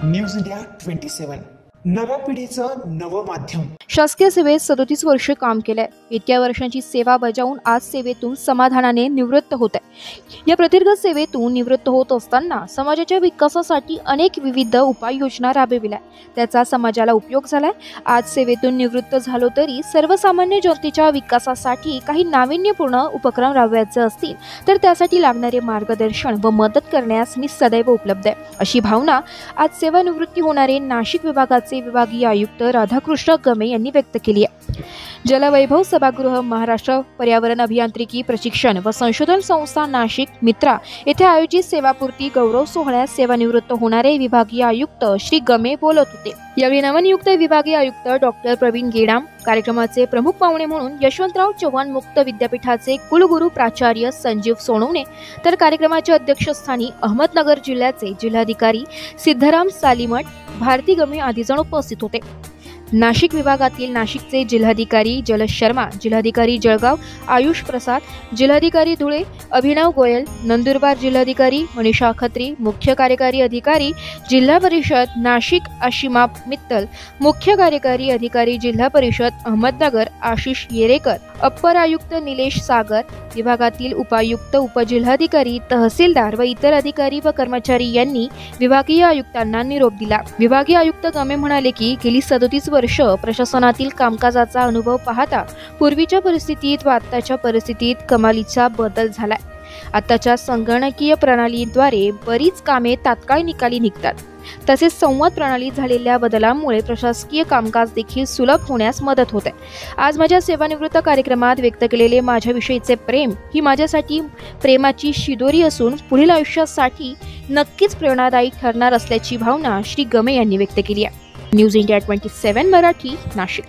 News India 27 नव्या पिढीचं नवं माध्यम। शासकीय सेवेत 37 वर्षे काम केलंय। इतक्या वर्षांची सेवा बजावून आज सेवेतून समाधानाने निवृत्त होत आहे। या प्रदीर्घ सेवेतून निवृत्त होत असताना समाजाच्या विकासासाठी अनेक विविध उपाययोजना राबविल्या, त्याचा समाजाला उपयोग झालाय। आज सेवेतून निवृत्त झालो तरी सर्वसामान्य जनतेच्या विकासासाठी काही नाविन्यपूर्ण उपक्रम राबवायचे असतील तर त्यासाठी लागणारे मार्गदर्शन व मदत करण्यास मी सदैव उपलब्ध आहे, अशी भावना आज सेवानिवृत्ती होणारे नाशिक विभागाचे विभागीय आयुक्त राधाकृष्ण गमे यांनी व्यक्त केली आहे। जलवैभव सभागृह, महाराष्ट्र पर्यावरण अभियांत्रिकी प्रशिक्षण व संशोधन संस्था नाशिक मित्रा येथे आयोजित सेवापूर्ती गौरव सोहळ्यात सेवानिवृत्त होणारे विभागीय आयुक्त श्री गमे बोलत होते। यावेळी नवनियुक्त विभागीय आयुक्त डॉक्टर प्रवीण गेडाम, कार्यक्रमाचे प्रमुख पाहुणे म्हणून यशवंतराव चव्हाण मुक्त विद्यापीठाचे कुलगुरू प्राचार्य संजीव सोनवणे, तर कार्यक्रमाच्या अध्यक्षस्थानी अहमदनगर जिल्ह्याचे जिल्हाधिकारी सिद्धराम सालीमठ, भारती गमे आदी जण उपस्थित होते। नाशिक विभागातील नाशिकचे जिल्हाधिकारी जलज शर्मा, जिल्हाधिकारी जळगाव आयुष प्रसाद, जिल्हाधिकारी धुळे अभिनव गोयल, नंदुरबार जिल्हाधिकारी मनीषा खत्री, मुख्य कार्यकारी अधिकारी जिल्हा परिषद नाशिक आशिमा मित्तल, मुख्य कार्यकारी अधिकारी जिल्हा परिषद अहमदनगर आशिष येरेकर, अप्पर आयुक्त निलेश सागर, विभागातील उपायुक्त, उपजिल्हाधिकारी, तहसीलदार व इतर अधिकारी व कर्मचारी यांनी विभागीय आयुक्तांना निरोप दिला। विभागीय आयुक्त गमे म्हणाले की गेली 37 वर्ष प्रशासनातील कामकाजाचा अनुभव पाहता पूर्वीच्या परिस्थितीत व आताच्या परिस्थितीत कमालीचा बदल झालाय। आताच्या संगणकीय प्रणालीद्वारे बरीच कामे तात्काळ निकाली निघतात, तसेच संवाद प्रणालीत झालेल्या बदलामुळे प्रशासकीय कामकाज देखील सुलभ होण्यास मदत होते। आज माझ्या सेवानिवृत्त कार्यक्रमात व्यक्त केलेले माझ्याविषयीचे प्रेम ही माझ्यासाठी प्रेमाची शिदोरी असून पुढील आयुष्यासाठी नक्कीच प्रेरणादायी ठरणार असल्याची भावना श्री गमे यांनी व्यक्त केली आहे। News India 27 Marathi, Nashik.